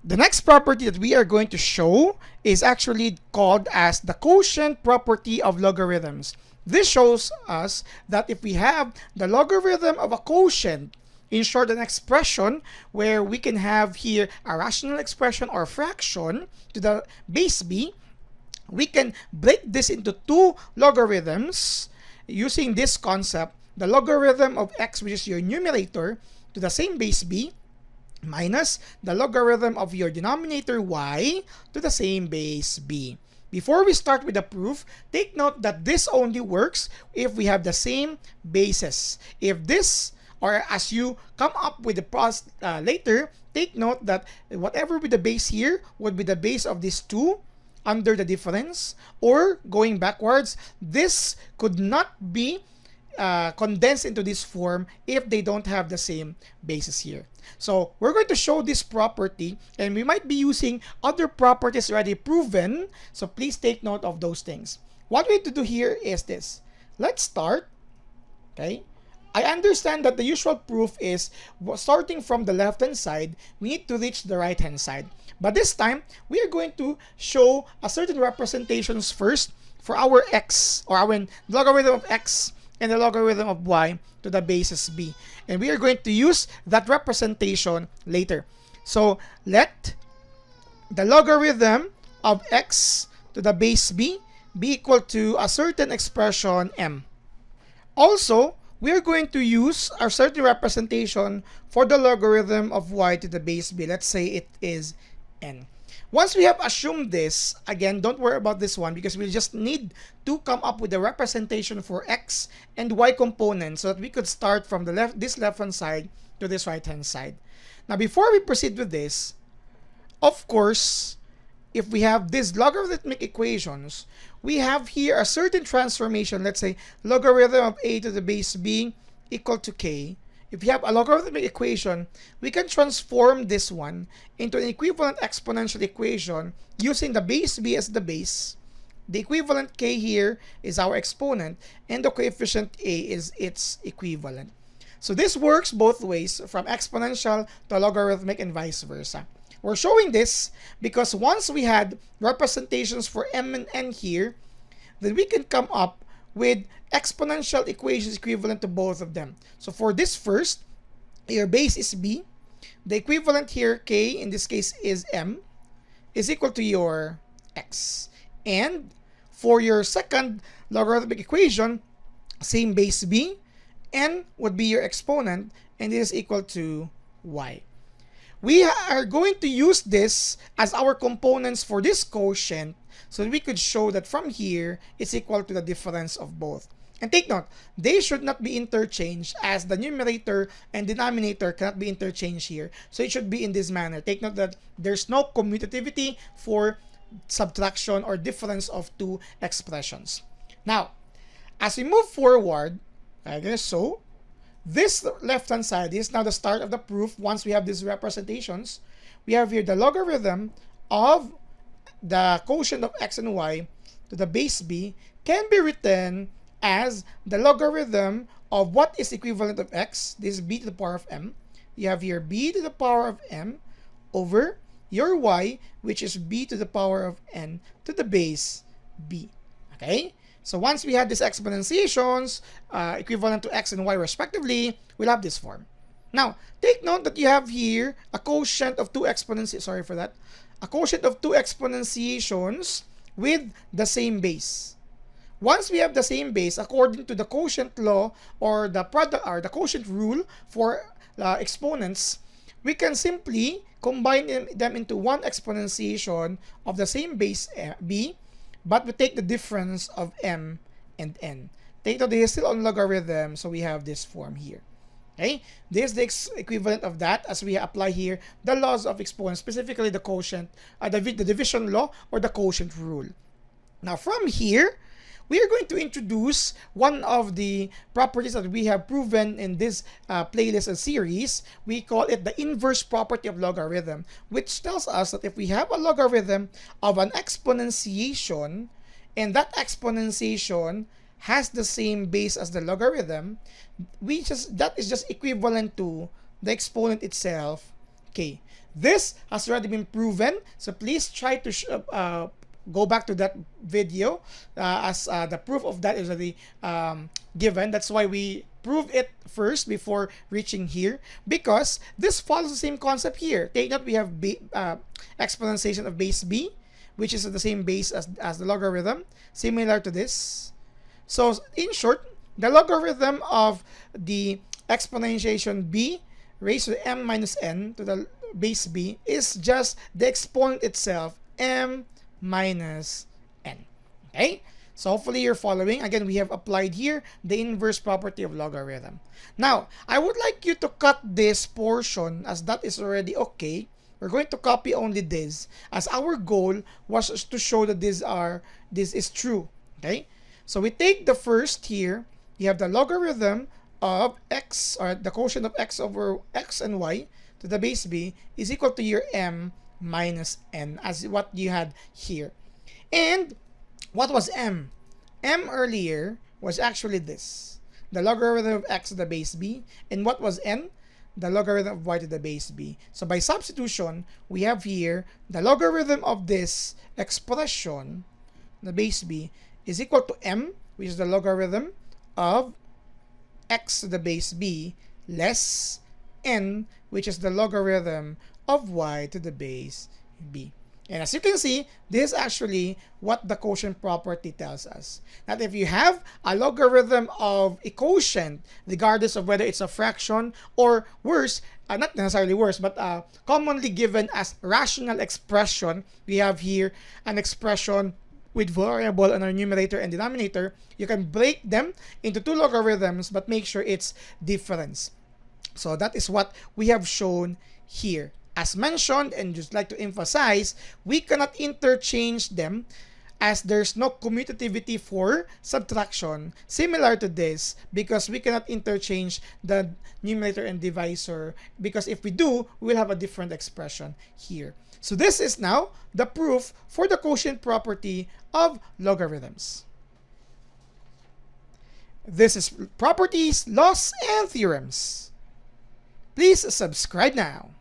The next property that we are going to show is actually called as the quotient property of logarithms. This shows us that if we have the logarithm of a quotient, in short, an expression where we can have here a rational expression or fraction to the base b, we can break this into two logarithms using this concept, the logarithm of x, which is your numerator, to the same base b, minus the logarithm of your denominator y to the same base b. Before we start with the proof, take note that this only works if we have the same bases. If this, or as you come up with the process later, take note that whatever with the base here would be the base of these two under the difference, or going backwards, this could not be condensed into this form if they don't have the same basis here. So we're going to show this property, and we might be using other properties already proven, so please take note of those things. What we need to do here is this. Let's start. Okay, I understand that the usual proof is starting from the left hand side, we need to reach the right hand side. But this time, we are going to show a certain representations first for our x, or our logarithm of x and the logarithm of y to the basis b. And we are going to use that representation later. So let the logarithm of x to the base b be equal to a certain expression m. Also, we are going to use a certain representation for the logarithm of y to the base b. Let's say it is n. Once we have assumed this, again, don't worry about this one because we just need to come up with a representation for x and y components so that we could start from the left hand side to this right hand side. Now, before we proceed with this, of course, if we have these logarithmic equations, we have here a certain transformation. Let's say logarithm of a to the base b equal to k. If you have a logarithmic equation, we can transform this one into an equivalent exponential equation using the base b as the base. The equivalent k here is our exponent, and the coefficient a is its equivalent. So this works both ways, from exponential to logarithmic and vice versa. We're showing this because once we had representations for m and n here, then we can come up with exponential equations equivalent to both of them. So for this first, your base is b, the equivalent here, k, in this case is m, is equal to your x. And for your second logarithmic equation, same base b, n would be your exponent, and it is equal to y. We are going to use this as our components for this quotient so that we could show that from here it's equal to the difference of both. And take note, they should not be interchanged, as the numerator and denominator cannot be interchanged here. So it should be in this manner. Take note that there's no commutativity for subtraction or difference of two expressions. Now, as we move forward, I guess so, this left-hand side is now the start of the proof. Once we have these representations, we have here the logarithm of the quotient of x and y to the base b can be written as the logarithm of what is equivalent of x. This is b to the power of m. You have here b to the power of m over your y, which is b to the power of n to the base b. Okay? So once we have these exponentiations equivalent to x and y respectively, we'll have this form. Now, take note that you have here a quotient of two exponentiations, a quotient of two exponentiations with the same base. Once we have the same base, according to the quotient law or the product or the quotient rule for exponents, we can simply combine them into one exponentiation of the same base b, but we take the difference of m and n. Take note, they are still on logarithm, so we have this form here. Okay, this is the equivalent of that as we apply here the laws of exponents, specifically the quotient, the division law or the quotient rule. Now from here, we are going to introduce one of the properties that we have proven in this playlist and series. We call it the inverse property of logarithm, which tells us that if we have a logarithm of an exponentiation, and that exponentiation has the same base as the logarithm, that is just equivalent to the exponent itself, k. This has already been proven, so please try to go back to that video as the proof of that is already given. That's why we prove it first before reaching here, because this follows the same concept here. Take note, we have exponentiation of base b, which is the same base as the logarithm, similar to this. So in short, the logarithm of the exponentiation b raised to the m minus n to the base b is just the exponent itself, m minus n. Okay? So hopefully you're following. Again, we have applied here the inverse property of logarithm. Now, I would like you to cut this portion as that is already okay. We're going to copy only this, as our goal was to show that this is true. Okay? So we take the first here. You have the logarithm of x, or the quotient of x over x and y to the base b is equal to your m minus n, as what you had here. And what was m? M earlier was actually this, the logarithm of x to the base b. And what was n? The logarithm of y to the base b. So by substitution, we have here the logarithm of this expression, the base b, is equal to m, which is the logarithm of x to the base b, less n, which is the logarithm of y to the base b. And as you can see, this is actually what the quotient property tells us. That if you have a logarithm of a quotient, regardless of whether it's a fraction or worse, not necessarily worse, but commonly given as rational expression, we have here an expression with variable on our numerator and denominator. You can break them into two logarithms, but make sure it's difference. So that is what we have shown here. As mentioned, and just like to emphasize, we cannot interchange them as there's no commutativity for subtraction similar to this, because we cannot interchange the numerator and divisor, because if we do, we'll have a different expression here. So this is now the proof for the quotient property of logarithms. This is properties, laws, and theorems. Please subscribe now.